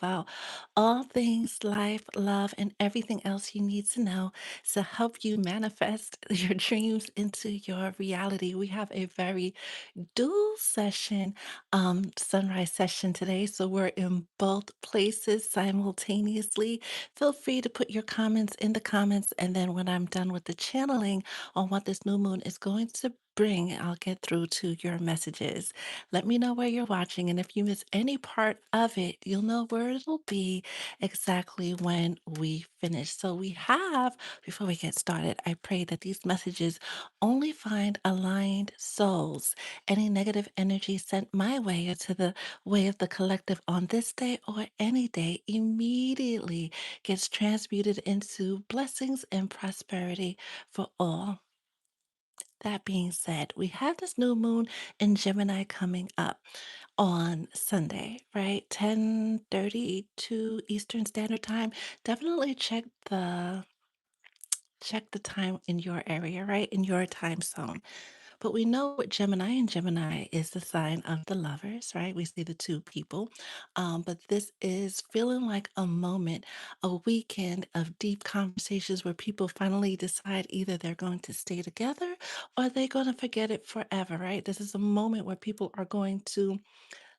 about all things life, love, and everything else you need to know to help you manifest your dreams into your reality. We have a very dual session, sunrise session today. So we're in both places simultaneously. Feel free to put your comments in the comments. And then when I'm done with the channeling on what this new moon is going to bring, I'll get through to your messages. Let me know where you're watching. And if you miss any part of it, you'll know where it'll be exactly when we finish. So we have, before we get started, I pray that these messages only find aligned souls. Any negative energy sent my way or to the way of the collective on this day or any day immediately gets transmuted into blessings and prosperity for all. That being said, we have this new moon in Gemini coming up on Sunday, right? 10:32 Eastern Standard Time. Definitely check the time in your area, right? In your time zone. But we know what Gemini and Gemini is the sign of the lovers, right? We see the two people. But this is feeling like a moment, a weekend of deep conversations where people finally decide either they're going to stay together or they're going to forget it forever, right? This is a moment where people are going to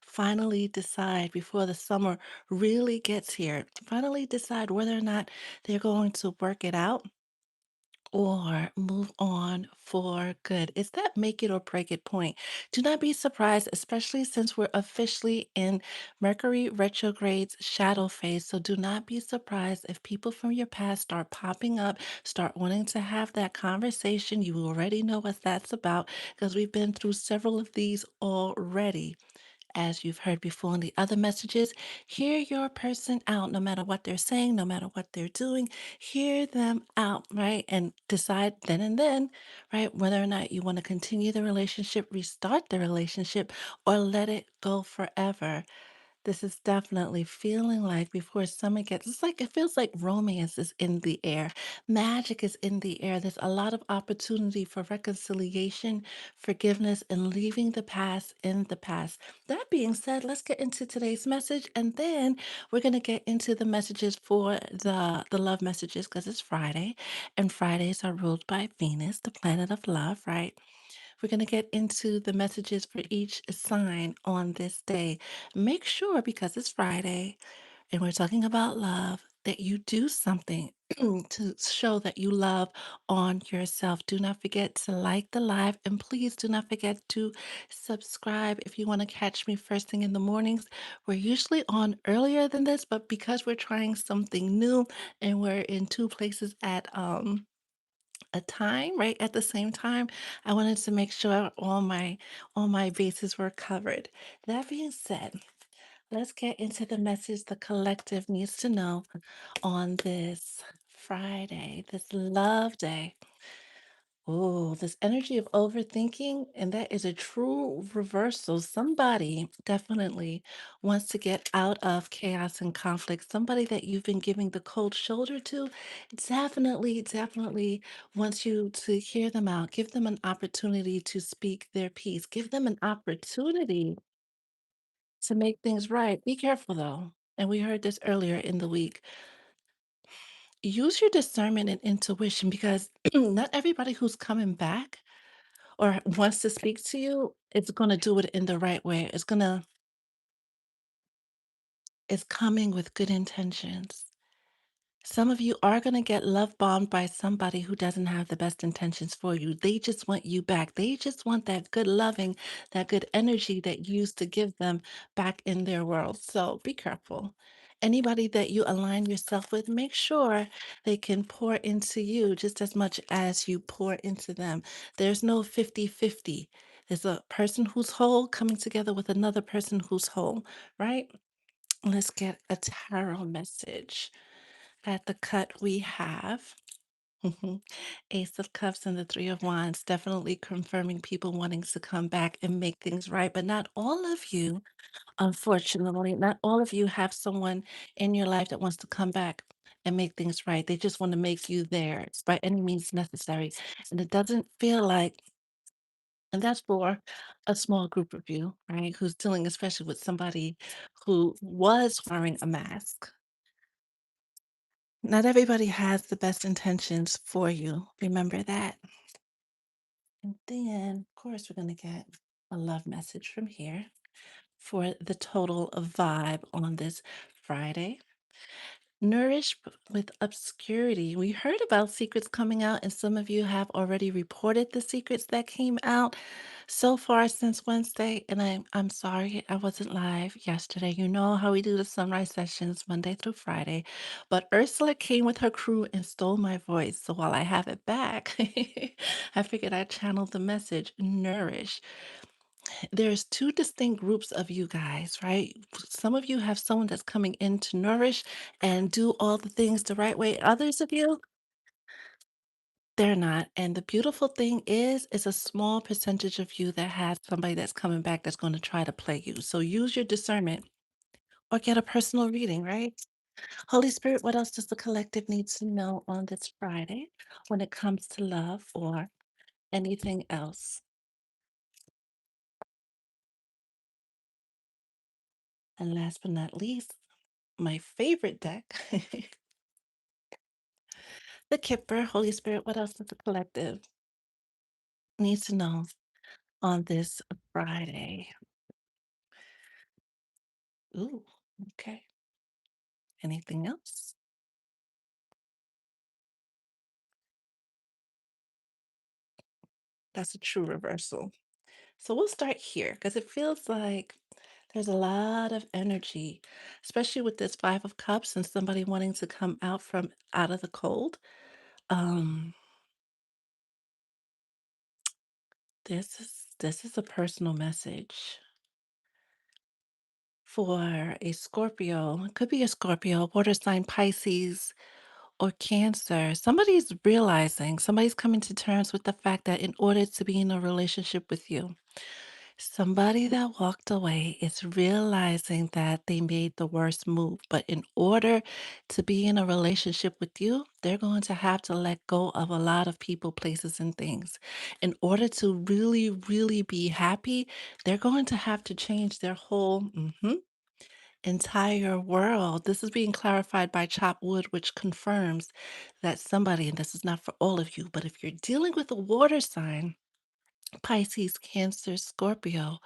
finally decide before the summer really gets here, finally decide whether or not they're going to work it out or move on for good. It's that make it or break it point. Do not be surprised, especially since we're officially in Mercury retrograde's shadow phase. So do not be surprised if people from your past start popping up, start wanting to have that conversation. You already know what that's about because we've been through several of these already. As you've heard before in the other messages, hear your person out no matter what they're saying, no matter what they're doing. Hear them out, right? And decide then and then, right, whether or not you want to continue the relationship, restart the relationship, or let it go forever. This is definitely feeling like before summer gets, it's like it feels like romance is in the air. Magic is in the air. There's a lot of opportunity for reconciliation, forgiveness, and leaving the past in the past. That being said, let's get into today's message and then we're going to get into the messages for the love messages because it's Friday and Fridays are ruled by Venus, the planet of love, right? We're going to get into the messages for each sign on this day. Make sure, because it's Friday and we're talking about love, that you do something to show that you love on yourself. Do not forget to like the live and please do not forget to subscribe if you want to catch me first thing in the mornings. We're usually on earlier than this, but because we're trying something new and we're in two places at a time, right? At the same time, I wanted to make sure all my bases were covered. That being said, let's get into the message the collective needs to know on this Friday, this love day. Oh, this energy of overthinking, and that is a true reversal. Somebody definitely wants to get out of chaos and conflict. Somebody that you've been giving the cold shoulder to, definitely wants you to hear them out. Give them an opportunity to speak their piece. Give them an opportunity to make things right. Be careful though. And we heard this earlier in the week. Use your discernment and intuition because not everybody who's coming back or wants to speak to you, it's gonna do it in the right way. It's coming with good intentions. Some of you are going to get love bombed by somebody who doesn't have the best intentions for you. They just want you back. They just want that good loving, that good energy that you used to give them back in their world. So be careful. Anybody that you align yourself with, make sure they can pour into you just as much as you pour into them. There's no 50-50. There's a person who's whole coming together with another person who's whole, right? Let's get a tarot message. At the cut, we have Ace of Cups and the Three of Wands, definitely confirming people wanting to come back and make things right. But not all of you, unfortunately, not all of you have someone in your life that wants to come back and make things right. They just want to make you theirs by any means necessary. And it doesn't feel like And that's for a small group of you, right? Who's dealing, especially with somebody who was wearing a mask. Not everybody has the best intentions for you. Remember that. And then, of course, we're going to get a love message from here for the total of vibe on this Friday. Nourished with obscurity. We heard about secrets coming out, and some of you have already reported the secrets that came out so far since Wednesday. And I'm sorry I wasn't live yesterday. You know how we do the sunrise sessions Monday through Friday. But Ursula came with her crew and stole my voice. So while I have it back, I figured I'd channel the message, nourish. There's two distinct groups of you guys, right? Some of you have someone that's coming in to nourish and do all the things the right way. Others of you, they're not. And the beautiful thing is, it's a small percentage of you that has somebody that's coming back that's going to try to play you. So use your discernment or get a personal reading, right? Holy Spirit, what else does the collective need to know on this Friday when it comes to love or anything else? And last but not least, my favorite deck. The Kipper, Holy Spirit, what else does the collective needs to know on this Friday? Ooh, okay. Anything else? That's a true reversal. So we'll start here because it feels like there's a lot of energy, especially with this Five of Cups and somebody wanting to come out of the cold. Um, this is a personal message for a Scorpio. It could be a Scorpio, water sign Pisces, or Cancer. Somebody's coming to terms with the fact that in order to be in a relationship with you, somebody that walked away is realizing that they made the worst move. But in order to be in a relationship with you, they're going to have to let go of a lot of people, places, and things. In order to really, really be happy, they're going to have to change their whole entire world. This is being clarified by Chop Wood, which confirms that somebody, and this is not for all of you, but if you're dealing with a water sign, Pisces, Cancer, Scorpio,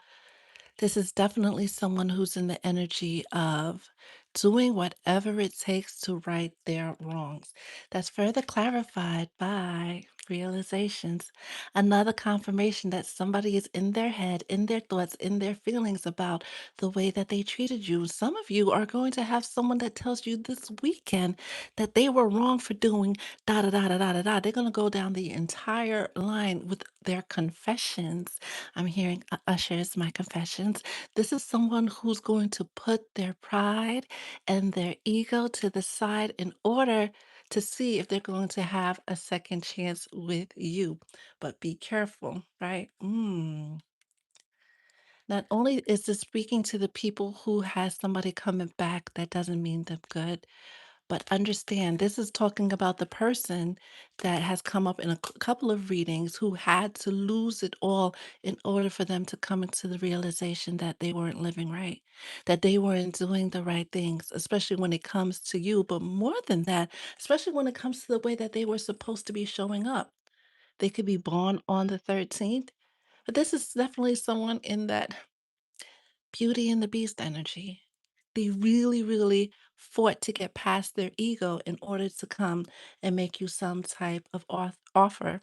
this is definitely someone who's in the energy of doing whatever it takes to right their wrongs. That's further clarified by realizations. Another confirmation that somebody is in their head, in their thoughts, in their feelings about the way that they treated you. Some of you are going to have someone that tells you this weekend that they were wrong for doing da da da da da da da. They're going to go down the entire line with their confessions. I'm hearing Usher's My Confessions. This is someone who's going to put their pride and their ego to the side in order to see if they're going to have a second chance with you. But be careful, right? Not only is this speaking to the people who has somebody coming back, that doesn't mean them good. But understand, this is talking about the person that has come up in a couple of readings who had to lose it all in order for them to come into the realization that they weren't living right, that they weren't doing the right things, especially when it comes to you. But more than that, especially when it comes to the way that they were supposed to be showing up. They could be born on the 13th, but this is definitely someone in that Beauty and the Beast energy. They really, really fought to get past their ego in order to come and make you some type of offer.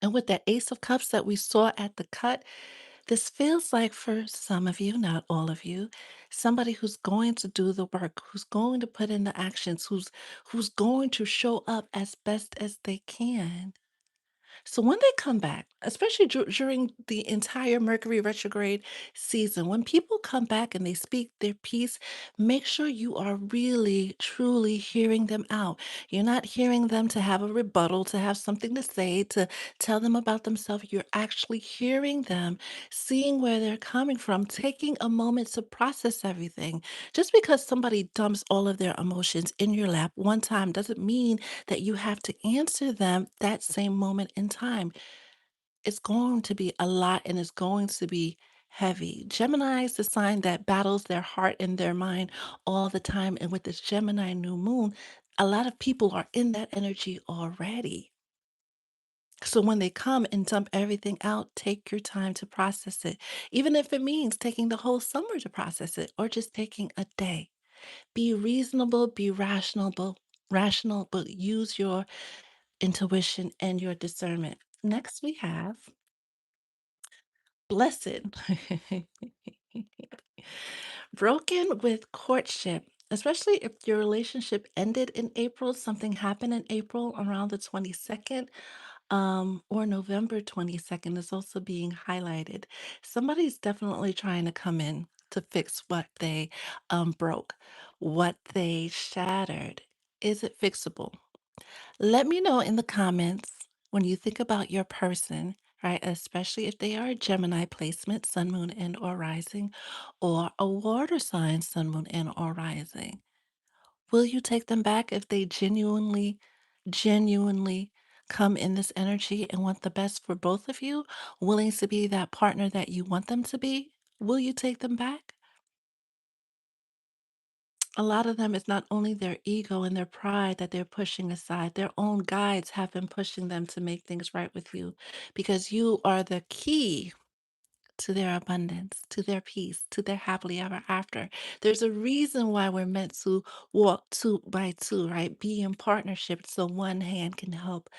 And with that Ace of Cups that we saw at the cut, this feels like for some of you, not all of you, somebody who's going to do the work, who's going to put in the actions, who's going to show up as best as they can. So when they come back, especially during the entire Mercury retrograde season, when people come back and they speak their piece, make sure you are really, truly hearing them out. You're not hearing them to have a rebuttal, to have something to say, to tell them about themselves. You're actually hearing them, seeing where they're coming from, taking a moment to process everything. Just because somebody dumps all of their emotions in your lap one time doesn't mean that you have to answer them that same moment in time. it's going to be a lot and it's going to be heavy. Gemini is the sign that battles their heart and their mind all the time. And with this Gemini new moon, a lot of people are in that energy already. So when they come and dump everything out, take your time to process it. Even if it means taking the whole summer to process it or just taking a day. Be reasonable, be rational, but use your intuition and your discernment. Next we have blessed. Broken with courtship, especially if your relationship ended in April, something happened in April around the 22nd, or November 22nd is also being highlighted. Somebody's definitely trying to come in to fix what they broke, what they shattered. Is it fixable? Let me know in the comments when you think about your person, right? Especially if they are a Gemini placement, sun, moon, and or rising, or a water sign, sun, moon, and or rising. Will you take them back if they genuinely come in this energy and want the best for both of you, willing to be that partner that you want them to be? Will you take them back? A lot of them, it's not only their ego and their pride that they're pushing aside, their own guides have been pushing them to make things right with you because you are the key to their abundance, to their peace, to their happily ever after. There's a reason why we're meant to walk two by two, right? Be in partnership so one hand can help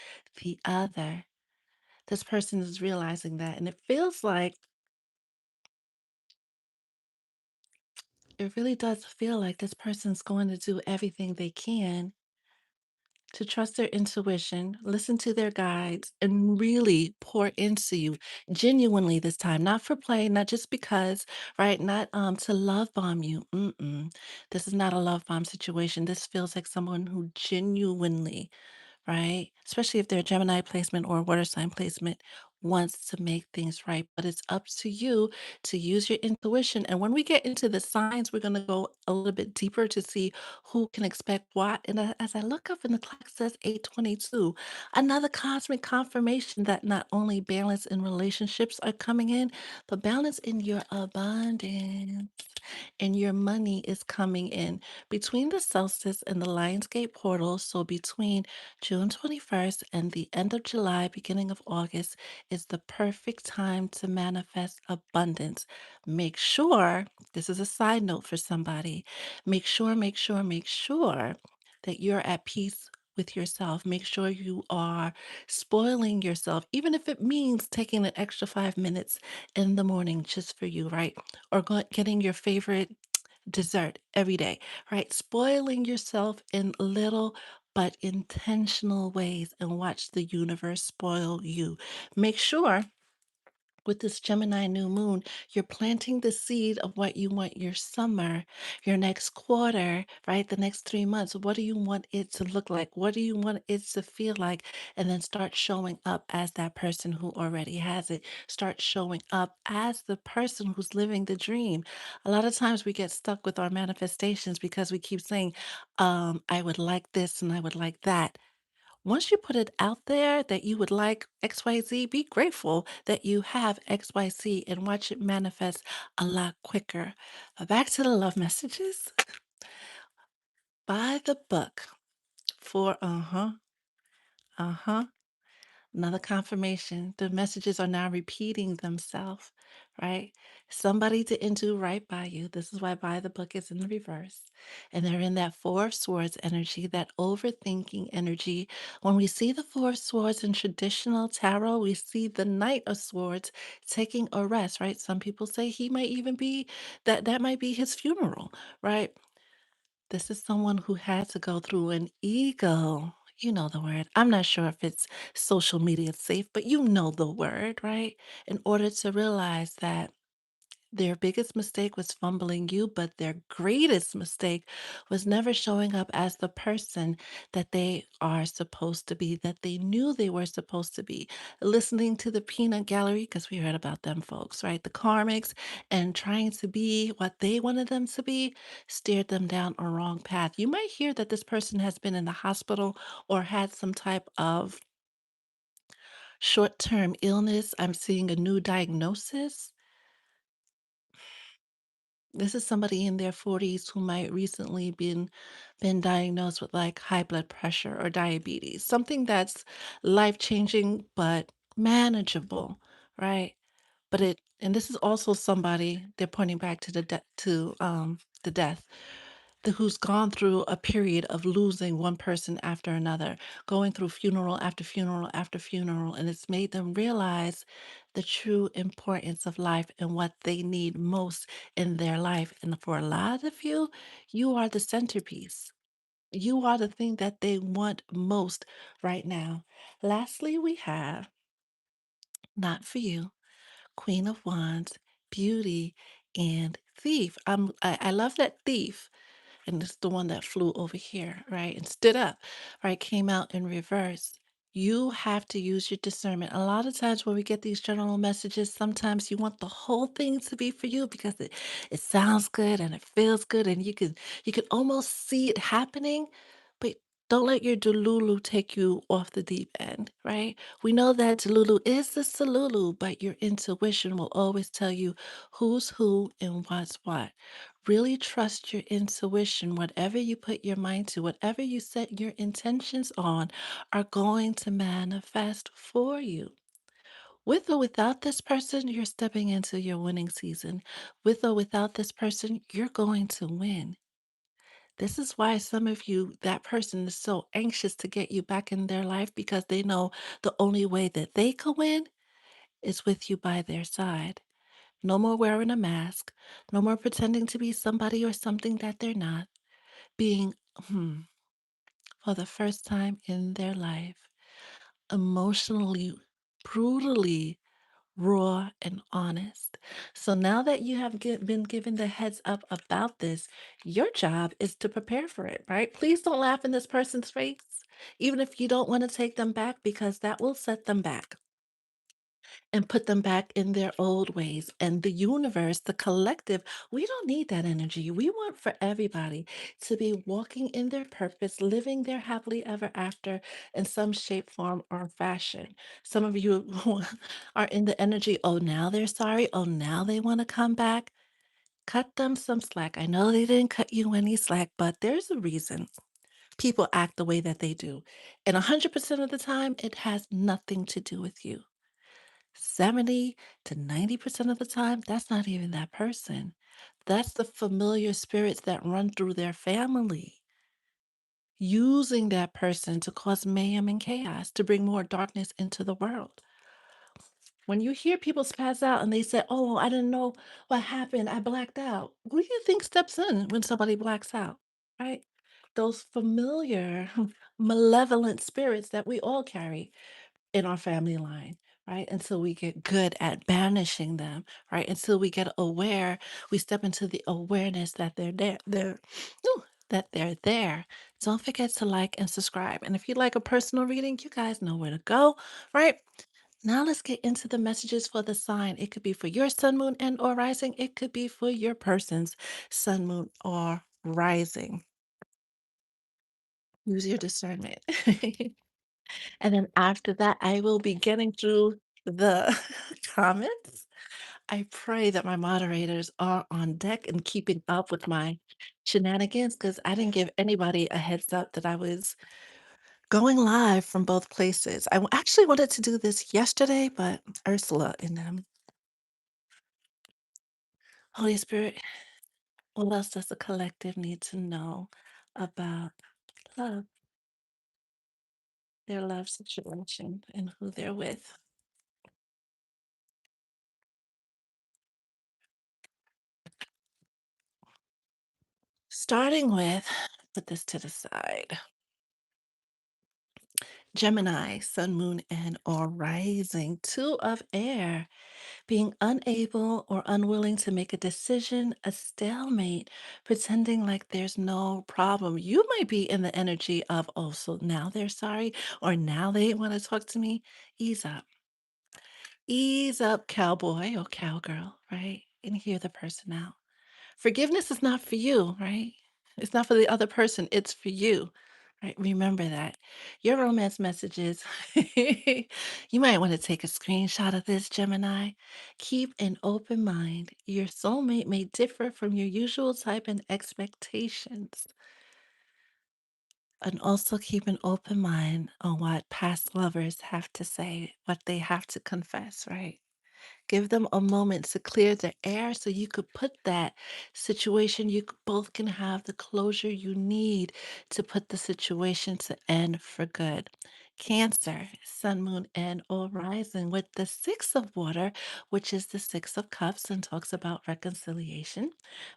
the other. This person is realizing that. And it feels like, it really does feel like this person's going to do everything they can to trust their intuition, listen to their guides, and really pour into you genuinely this time, not for play, not just because, right? Not to love bomb you. Mm-mm. This is not a love bomb situation. This feels like someone who genuinely, right? Especially if they're a Gemini placement or a water sign placement, wants to make things right. But it's up to you to use your intuition. And when we get into the signs, we're going to go a little bit deeper to see who can expect what. And as I look up and the clock says 8:22, another cosmic confirmation that not only balance in relationships are coming in, but balance in your abundance and your money is coming in between the solstice and the Lionsgate portal. So between June 21st and the end of July, beginning of August is the perfect time to manifest abundance. Make sure, this is a side note for somebody, make sure that you're at peace with yourself. Make sure you are spoiling yourself, even if it means taking an extra 5 minutes in the morning just for you, right? Or getting your favorite dessert every day, right? Spoiling yourself in little but intentional ways and watch the universe spoil you. Make sure with this Gemini new moon, you're planting the seed of what you want your summer, your next quarter, right? The next 3 months. What do you want it to look like? What do you want it to feel like? And then start showing up as that person who already has it. Start showing up as the person who's living the dream. A lot of times we get stuck with our manifestations because we keep saying, I would like this and I would like that. Once you put it out there that you would like XYZ, be grateful that you have XYZ and watch it manifest a lot quicker. But back to the love messages. Buy the book for uh huh. Another confirmation. The messages are now repeating themselves, right? Somebody didn't do right by you. This is why by the book is in the reverse. And they're in that Four of Swords energy, that overthinking energy. When we see the Four of Swords in traditional tarot, we see the Knight of Swords taking a rest, right? Some people say he might even be that might be his funeral, right? This is someone who had to go through an ego. You know the word. I'm not sure if it's social media safe, but you know the word, right? In order to realize that their biggest mistake was fumbling you, but their greatest mistake was never showing up as the person that they are supposed to be, that they knew they were supposed to be. Listening to the peanut gallery, because we heard about them folks, right? The karmics, and trying to be what they wanted them to be steered them down a wrong path. You might hear that this person has been in the hospital or had some type of short-term illness. I'm seeing a new diagnosis. This is somebody in their 40s who might recently been diagnosed with like high blood pressure or diabetes, something that's life-changing but manageable, right? But it and this is also somebody they're pointing back to the death who's gone through a period of losing one person after another, going through funeral after funeral after funeral, and it's made them realize the true importance of life and what they need most in their life. And for a lot of you, you are the centerpiece. You are the thing that they want most right now. Lastly, we have not for you. Queen of Wands, Beauty, and Thief. I love that Thief, and it's the one that flew over here, right? And stood up, right? Came out in reverse. You have to use your discernment. A lot of times when we get these general messages, sometimes you want the whole thing to be for you because it sounds good and it feels good and you can almost see it happening, but don't let your Delulu take you off the deep end, right? We know that Delulu is the Salulu, but your intuition will always tell you who's who and what's what. Really trust your intuition. Whatever you put your mind to, whatever you set your intentions on, are going to manifest for you. With or without this person, you're stepping into your winning season. With or without this person, you're going to win. This is why some of you, that person is so anxious to get you back in their life because they know the only way that they can win is with you by their side. No more wearing a mask. No more pretending to be somebody or something that they're not. Being, hmm, for the first time in their life, emotionally, brutally raw and honest. So now that you have been given the heads up about this, your job is to prepare for it, right? Please don't laugh in this person's face, even if you don't want to take them back, because that will set them back and put them back in their old ways. And the universe, the collective, we don't need that energy. We want for everybody to be walking in their purpose, living their happily ever after in some shape, form, or fashion. Some of you who are in the energy, oh, now they're sorry. Oh, now they want to come back. Cut them some slack. I know they didn't cut you any slack, but there's a reason people act the way that they do. And 100% of the time, it has nothing to do with you. 70 to 90% of the time, that's not even that person. That's the familiar spirits that run through their family, using that person to cause mayhem and chaos, to bring more darkness into the world. When you hear people spaz out and they say, oh, I didn't know what happened, I blacked out. Who do you think steps in when somebody blacks out? Right? Those familiar, malevolent spirits that we all carry in our family line, right? Until we get good at banishing them, right? Until we get aware, we step into the awareness that they're there, ooh, that they're there. Don't forget to like and subscribe. And if you'd like a personal reading, you guys know where to go, right? Now let's get into the messages for the sign. It could be for your sun, moon, and or rising. It could be for your person's sun, moon, or rising. Use your discernment. And then after that, I will be getting through the comments. I pray that my moderators are on deck and keeping up with my shenanigans because I didn't give anybody a heads up that I was going live from both places. Actually wanted to do this yesterday, but Ursula and them. Holy Spirit, what else does the collective need to know about love, their love situation, and who they're with? Starting with, put this to the side. Gemini, sun, moon, and or rising. Two of air, being unable or unwilling to make a decision, a stalemate, pretending like there's no problem. You might be in the energy of, oh, so now they're sorry, or now they want to talk to me. Ease up. Ease up, cowboy or cowgirl, right? And hear the person out. Forgiveness is not for you, right? It's not for the other person, it's for you. Right, remember that. Your romance messages, you might want to take a screenshot of this, Gemini. Keep an open mind. Your soulmate may differ from your usual type and expectations. And also keep an open mind on what past lovers have to say, what they have to confess, right? Give them a moment to clear the air so you could put that situation, both can have the closure you need to put the situation to end for good. Cancer, sun, moon, and or rising with the six of water, which is the six of cups and talks about reconciliation,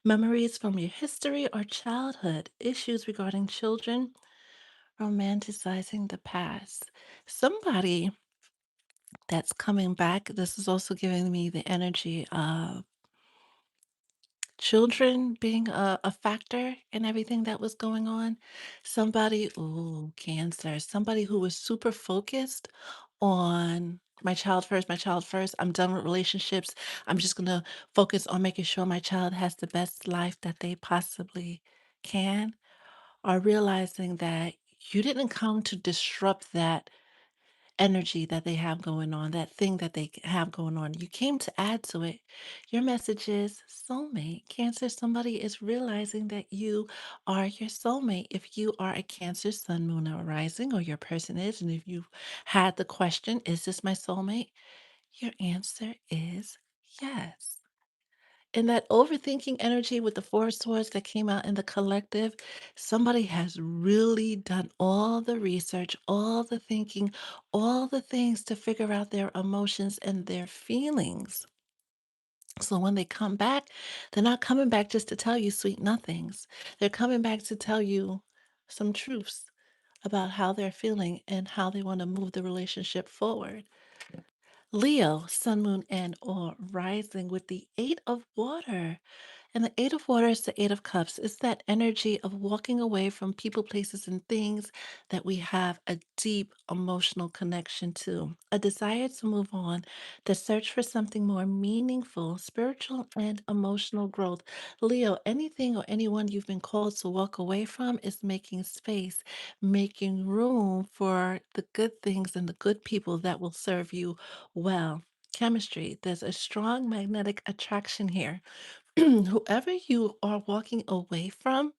memories from your history or childhood, issues regarding children, romanticizing the past. Somebody that's coming back. This is also giving me the energy of children being a factor in everything that was going on. Somebody, ooh, Cancer, somebody who was super focused on my child first, my child first. I'm done with relationships. I'm just going to focus on making sure my child has the best life that they possibly can, are realizing that you didn't come to disrupt that energy that they have going on, that thing that they have going on. You came to add to it. Your message is soulmate. Cancer, somebody is realizing that you are your soulmate. If you are a Cancer, sun, moon, or rising, or your person is, and if you had the question, is this my soulmate? Your answer is yes. And that overthinking energy with the four of swords that came out in the collective, somebody has really done all the research, all the thinking, all the things to figure out their emotions and their feelings. So when they come back, they're not coming back just to tell you sweet nothings. They're coming back to tell you some truths about how they're feeling and how they want to move the relationship forward. Leo, sun, moon, and or rising with the eight of water. And the Eight of Water is the Eight of Cups. It's that energy of walking away from people, places, and things that we have a deep emotional connection to, a desire to move on, the search for something more meaningful, spiritual and emotional growth. Leo, anything or anyone you've been called to walk away from is making space, making room for the good things and the good people that will serve you well. Chemistry, there's a strong magnetic attraction here. Whoever you are walking away from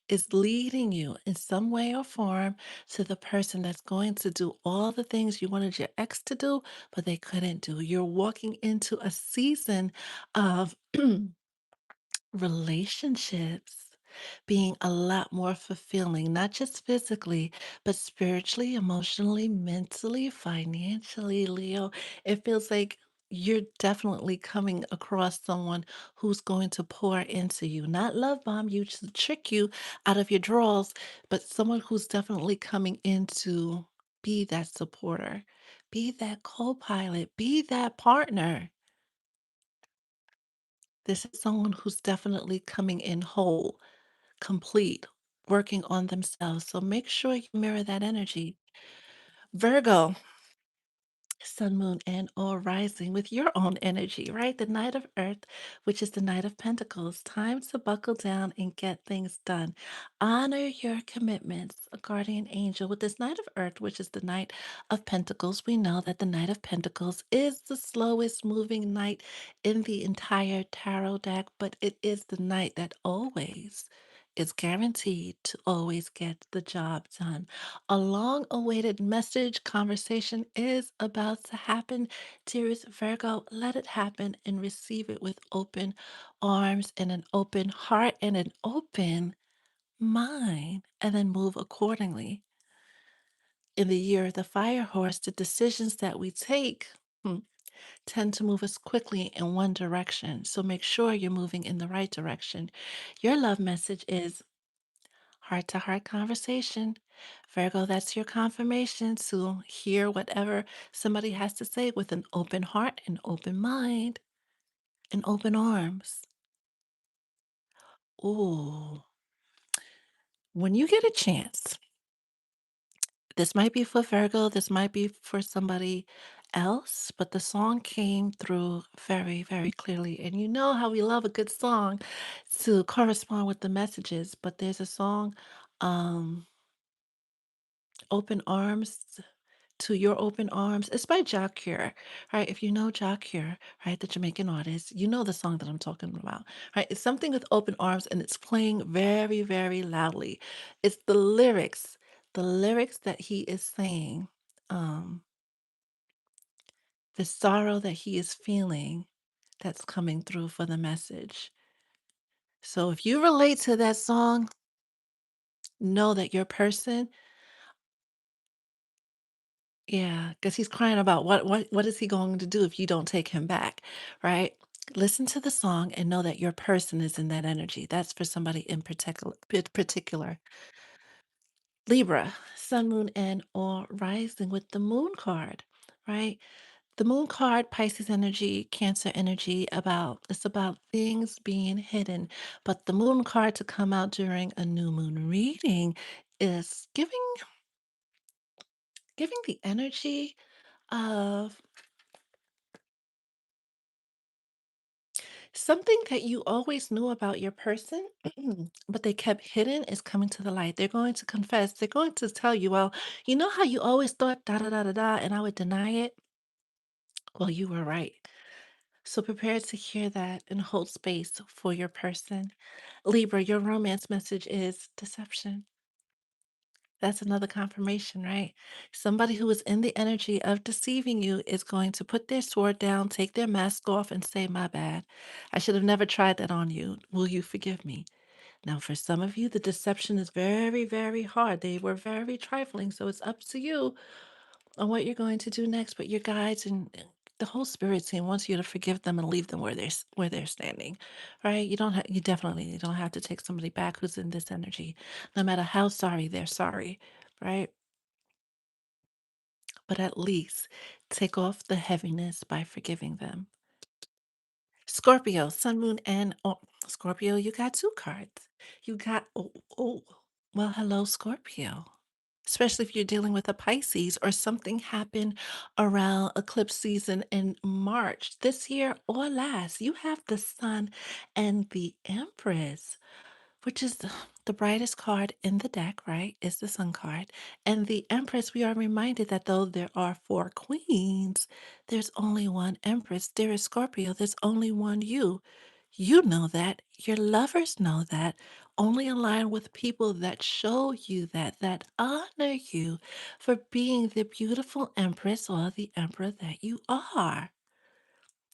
is leading you in some way or form to the person that's going to do all the things you wanted your ex to do, but they couldn't do. You're walking into a season of relationships being a lot more fulfilling, not just physically, but spiritually, emotionally, mentally, financially, Leo. It feels like you're definitely coming across someone who's going to pour into you, not love bomb you, to trick you out of your drawers, but someone who's definitely coming in to be that supporter, be that co pilot, be that partner. This is someone who's definitely coming in whole, complete, working on themselves. So make sure you mirror that energy. Virgo, sun, moon, and or rising with your own energy, right? The Knight of Earth, which is the Knight of Pentacles. Time to buckle down and get things done. Honor your commitments. A guardian angel with this Knight of Earth, which is the Knight of Pentacles. We know that the Knight of Pentacles is the slowest moving knight in the entire tarot deck, but it is the knight that always is guaranteed to always get the job done. A long awaited message conversation is about to happen. Dearest Virgo, let it happen and receive it with open arms and an open heart and an open mind, and then move accordingly. In the year of the fire horse, the decisions that we take tend to move us quickly in one direction. So make sure you're moving in the right direction. Your love message is heart to heart conversation. Virgo, that's your confirmation to hear whatever somebody has to say with an open heart, an open mind, and open arms. Ooh, when you get a chance, this might be for Virgo, this might be for somebody else, but the song came through very, very clearly. And you know how we love a good song to correspond with the messages, but there's a song. Um, open arms to your open arms. It's by Jacques, right? If you know Jacques, right, the Jamaican artist, you know the song that I'm talking about, right? It's something with open arms and it's playing very, very loudly. It's the lyrics that he is saying, um, the sorrow that he is feeling that's coming through for the message. So if you relate to that song, know that your person, yeah, because he's crying about what is he going to do if you don't take him back, right? Listen to the song and know that your person is in that energy. That's for somebody in particular. Libra, sun, moon, and or rising with the moon card, right? The moon card, Pisces energy, Cancer energy, about it's about things being hidden. But the moon card to come out during a new moon reading is giving the energy of something that you always knew about your person, but they kept hidden is coming to the light. They're going to confess. They're going to tell you, well, you know how you always thought da da da da da, and I would deny it? Well, you were right. So prepare to hear that and hold space for your person. Libra, your romance message is deception. That's another confirmation, right? Somebody who is in the energy of deceiving you is going to put their sword down, take their mask off, and say, my bad. I should have never tried that on you. Will you forgive me? Now, for some of you, the deception is very, very hard. They were very trifling. So it's up to you on what you're going to do next. But your guides and the whole spirit team wants you to forgive them and leave them where where they're standing, right? You definitely don't have to take somebody back who's in this energy, no matter how sorry they're sorry, right? But at least take off the heaviness by forgiving them. Scorpio, Sun, Moon, and Scorpio, you got two cards. You got, oh, well, hello, Scorpio. Especially if you're dealing with a Pisces or something happened around eclipse season in March this year or last. You have the Sun and the Empress, which is the brightest card in the deck, right? Is the Sun card. And the Empress, we are reminded that though there are four queens, there's only one Empress. There is Scorpio, there's only one you. You know that. Your lovers know that. Only align with people that show you that honor you for being the beautiful Empress or the Emperor that you are.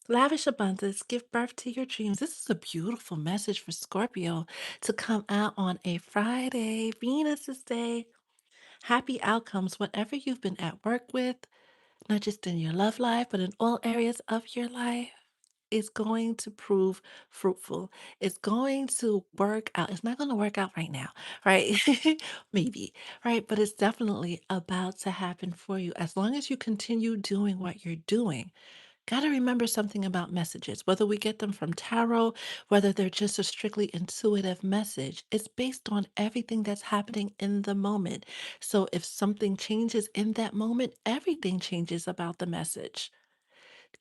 Lavish abundance, give birth to your dreams. This is a beautiful message for Scorpio to come out on a Friday, Venus's day. Happy outcomes, whatever you've been at work with, not just in your love life, but in all areas of your life, is going to prove fruitful. It's going to work out. It's not going to work out right now, right? Maybe, right? But it's definitely about to happen for you. As long as you continue doing what you're doing, got to remember something about messages, whether we get them from tarot, whether they're just a strictly intuitive message, it's based on everything that's happening in the moment. So if something changes in that moment, everything changes about the message.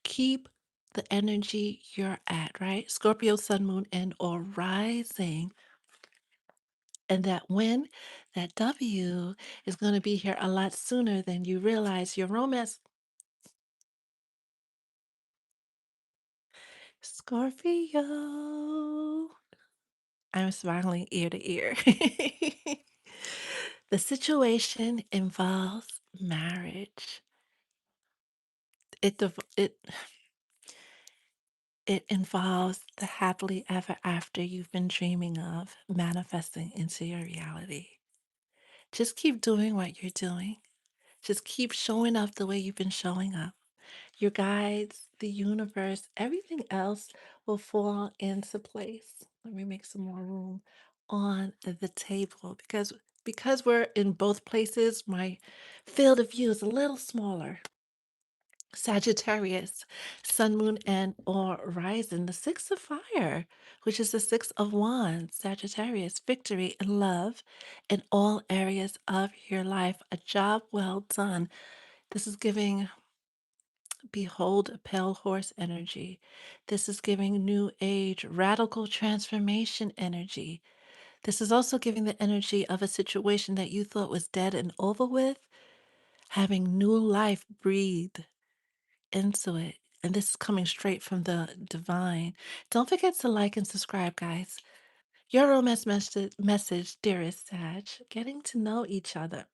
Keep the energy you're at, right? Scorpio, sun, moon, and or rising. And that win, that W is going to be here a lot sooner than you realize. Your romance, Scorpio. I'm smiling ear to ear. The situation involves marriage. It it involves the happily ever after you've been dreaming of manifesting into your reality. Just keep doing what you're doing. Just keep showing up the way you've been showing up. Your guides, the universe, everything else will fall into place. Let me make some more room on the table because we're in both places, my field of view is a little smaller. Sagittarius, Sun, Moon, and or Rising, the Six of Fire, which is the Six of Wands. Sagittarius, victory and love in all areas of your life. A job well done. This is giving, behold, a pale horse energy. This is giving new age, radical transformation energy. This is also giving the energy of a situation that you thought was dead and over with, having new life breathed into it. And this is coming straight from the divine. Don't forget to like and subscribe, guys. Your romance message, dearest Sag, getting to know each other.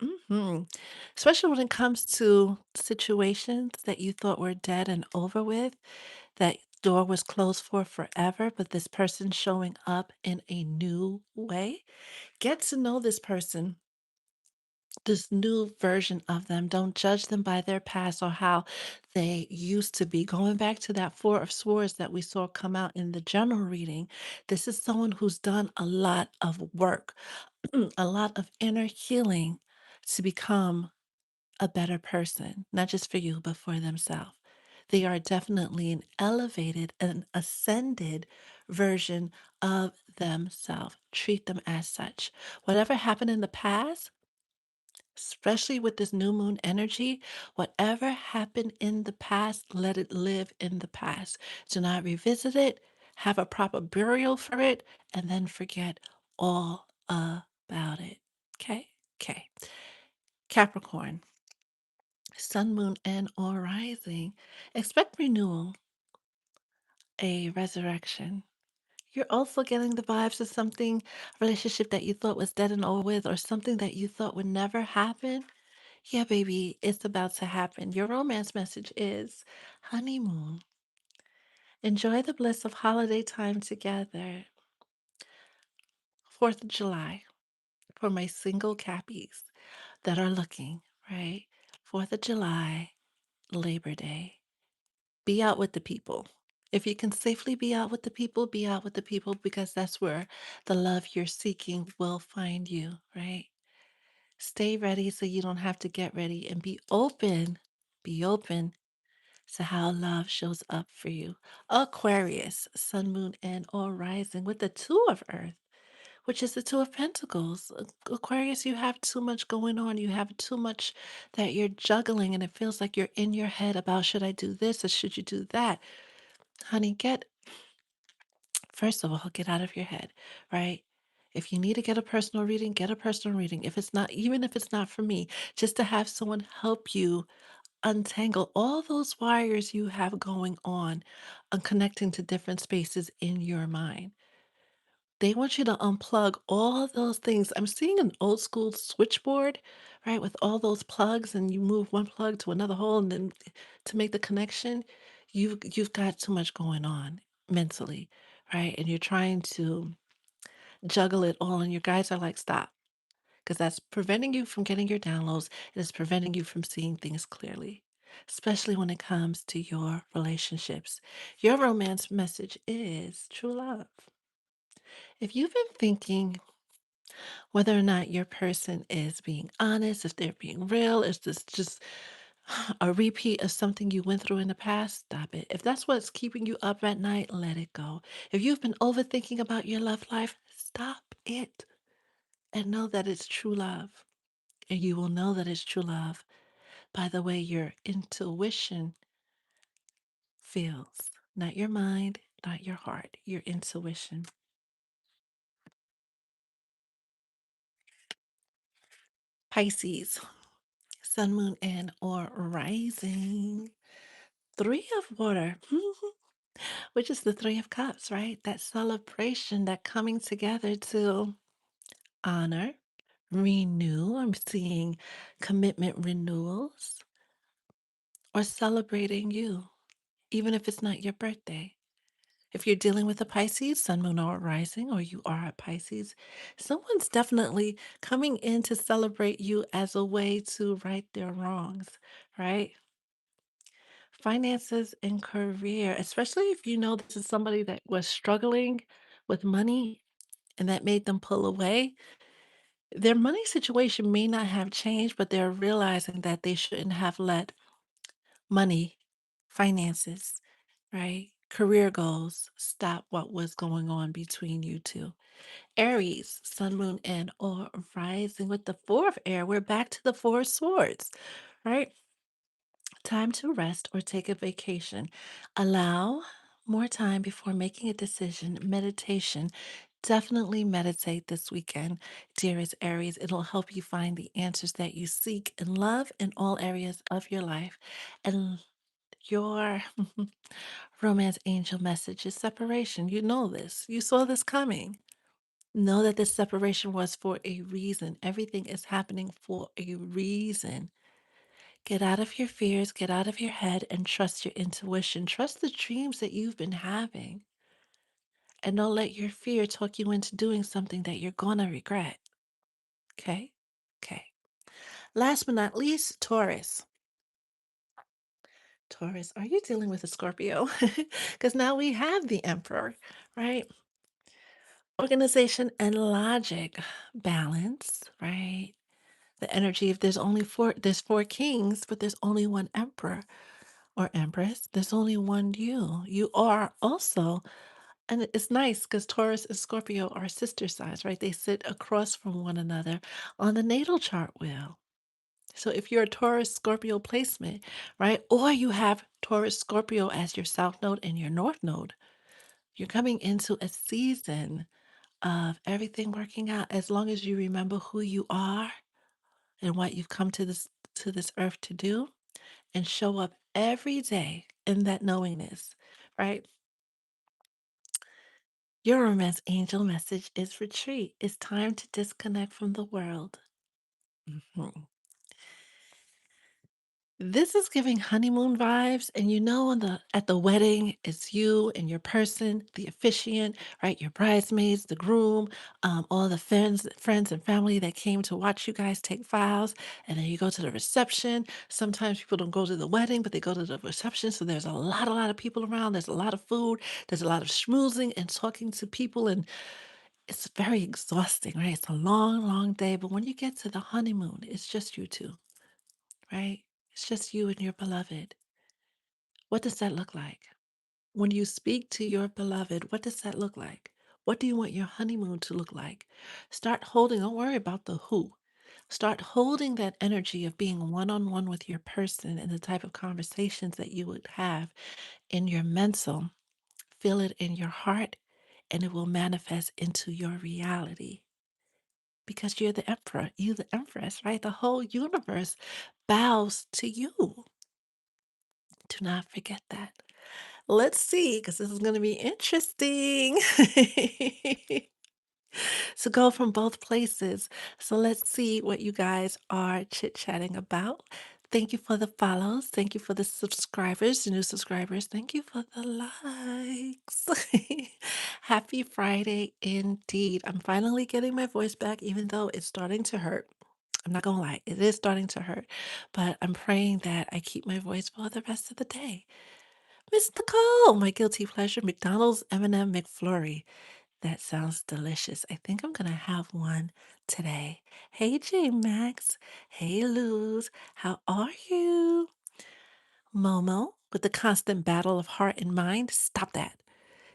Especially when it comes to situations that you thought were dead and over with, that door was closed for forever, but this person showing up in a new way. Get to know this person, this new version of them. Don't judge them by their past or how they used to be. Going back to that Four of Swords that we saw come out in the general reading, this is someone who's done a lot of work, a lot of inner healing to become a better person, not just for you, but for themselves. They are definitely an elevated and ascended version of themselves. Treat them as such. Whatever happened in the past, especially with this new moon energy, whatever happened in the past, let it live in the past. Do not revisit it, have a proper burial for it, and then forget all about it. Okay? Okay. Capricorn, sun, moon, and or rising. Expect renewal, a resurrection. You're also getting the vibes of something, a relationship that you thought was dead and over with, or something that you thought would never happen. Yeah, baby, it's about to happen. Your romance message is honeymoon. Enjoy the bliss of holiday time together. 4th of July for my single cappies that are looking, right? 4th of July, Labor Day. Be out with the people. If you can safely be out with the people, be out with the people because that's where the love you're seeking will find you, right? Stay ready so you don't have to get ready and be open. Be open to how love shows up for you. Aquarius, sun, moon, and or rising with the two of earth, which is the two of pentacles. Aquarius, you have too much going on. You have too much that you're juggling, and it feels like you're in your head about should I do this or should you do that? Honey, first of all, get out of your head, right? If you need to get a personal reading, get a personal reading. If it's not, even if it's not for me, just to have someone help you untangle all those wires you have going on and connecting to different spaces in your mind. They want you to unplug all those things. I'm seeing an old school switchboard, right, with all those plugs, and you move one plug to another hole, and then to make the connection, you've got too much going on mentally, right? And you're trying to juggle it all, and your guys are like, stop, because that's preventing you from getting your downloads. It is preventing you from seeing things clearly, especially when it comes to your relationships. Your romance message is true love. If you've been thinking whether or not your person is being honest, if they're being real, is this just a repeat of something you went through in the past? Stop it. If that's what's keeping you up at night, let it go. If you've been overthinking about your love life, stop it and know that it's true love. And you will know that it's true love by the way your intuition feels. Not your mind, not your heart, your intuition. Pisces, sun, moon, and or rising. Three of water, which is the three of cups, right? That celebration, that coming together to honor, renew. I'm seeing commitment renewals or celebrating you, even if it's not your birthday. If you're dealing with a Pisces, sun, moon, or rising, or you are a Pisces, someone's definitely coming in to celebrate you as a way to right their wrongs, right? Finances and career, especially if you know this is somebody that was struggling with money and that made them pull away. Their money situation may not have changed, but they're realizing that they shouldn't have let money, finances, right? Career goals stop what was going on between you two. Aries, sun, moon, and or rising with the four of air. We're back to the four of swords, right? Time to rest or take a vacation. Allow more time before making a decision. Meditation. Definitely meditate this weekend, dearest Aries. It'll help you find the answers that you seek in love in all areas of your life. And your romance angel message is separation. You know this. You saw this coming. Know that this separation was for a reason. Everything is happening for a reason. Get out of your fears, get out of your head, and trust your intuition. Trust the dreams that you've been having. And don't let your fear talk you into doing something that you're going to regret. Okay? Okay. Last but not least, Taurus. Taurus, are you dealing with a Scorpio? Because now we have the Emperor, right? Organization and logic, balance, right? The energy, if there's four kings, but there's only one emperor or empress, there's only one you. You are also, and it's nice because Taurus and Scorpio are sister signs, right? They sit across from one another on the natal chart wheel. So if you're a Taurus Scorpio placement, right, or you have Taurus Scorpio as your south node and your north node, you're coming into a season of everything working out as long as you remember who you are and what you've come to this earth to do and show up every day in that knowingness, right? Your romance angel message is retreat. It's time to disconnect from the world. Mhm. This is giving honeymoon vibes, and you know, at the wedding, it's you and your person, the officiant, right? Your bridesmaids, the groom, all the friends and family that came to watch you guys take vows, and then you go to the reception. Sometimes people don't go to the wedding, but they go to the reception. So there's a lot of people around. There's a lot of food. There's a lot of schmoozing and talking to people, and it's very exhausting, right? It's a long, long day. But when you get to the honeymoon, it's just you two, right? It's just you and your beloved. What does that look like? When you speak to your beloved, what does that look like? What do you want your honeymoon to look like? Start holding, don't worry about the who. Start holding that energy of being one on one with your person and the type of conversations that you would have in your mental. Feel it in your heart, and it will manifest into your reality because you're the emperor, you the empress, right? The whole universe bows to you. Do not forget that. Let's see, because this is going to be interesting. So go from both places. So let's see what you guys are chit chatting about. Thank you for the follows. Thank you for the subscribers, the new subscribers. Thank you for the likes. Happy Friday indeed. I'm finally getting my voice back, even though it's starting to hurt. I'm not gonna lie, it is starting to hurt, but I'm praying that I keep my voice for the rest of the day. Miss Nicole, my guilty pleasure, McDonald's M&M McFlurry. That sounds delicious. I think I'm gonna have one today. Hey J Max. Hey Luz. How are you? Momo, with the constant battle of heart and mind. Stop that.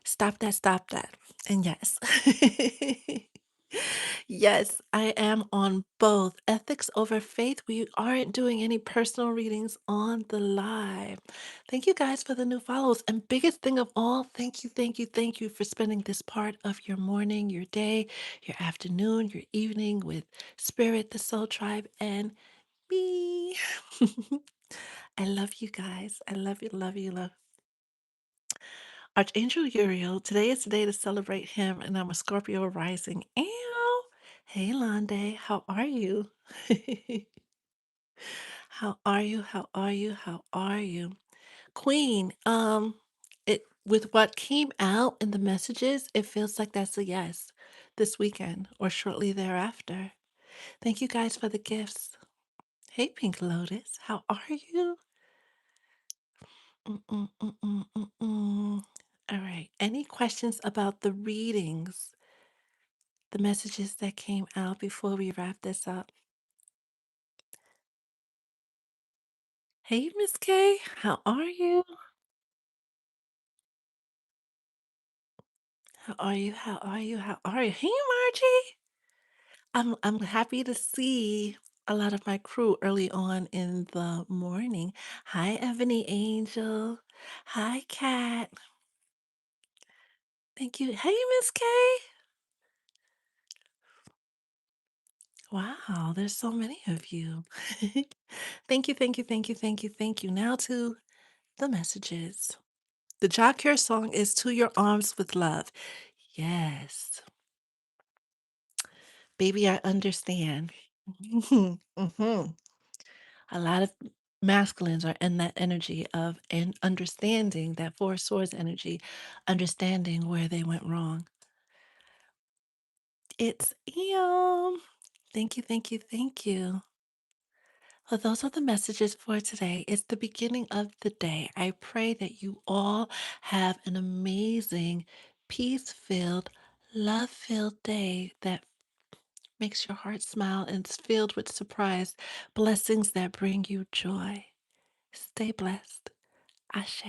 Stop that. Stop that. And yes. Yes, I am on both. Ethics over faith. We aren't doing any personal readings on the live. Thank you guys for the new follows. And biggest thing of all, thank you, thank you, thank you for spending this part of your morning, your day, your afternoon, your evening with Spirit, the Soul Tribe, and me. I love you guys. I love you, love you, love. Archangel Uriel, today is the day to celebrate him, and I'm a Scorpio rising. Ow! Hey, Londe, how are you? How are you? How are you? How are you? Queen, it with what came out in the messages, it feels like that's a yes this weekend or shortly thereafter. Thank you guys for the gifts. Hey, Pink Lotus, how are you? Mm-mm, mm-mm, mm-mm. All right. Any questions about the readings? The messages that came out before we wrap this up. Hey, Miss K, how are you? How are you? How are you? How are you? Hey, Margie. I'm happy to see a lot of my crew early on in the morning. Hi, Ebony Angel. Hi, Kat. Thank you. Hey, Miss K. Wow, there's so many of you. Thank you, thank you, thank you, thank you, thank you. Now to the messages. The Jock Care song is To Your Arms with Love. Yes. Baby, I understand. Mhm, mhm. A lot of masculines are in that energy of and understanding that Four Swords energy, understanding where they went wrong. It's thank you, thank you, thank you. Well, those are the messages for today. It's the beginning of the day. I pray that you all have an amazing, peace filled, love filled day that makes your heart smile and is filled with surprise, blessings that bring you joy. Stay blessed. Ashe.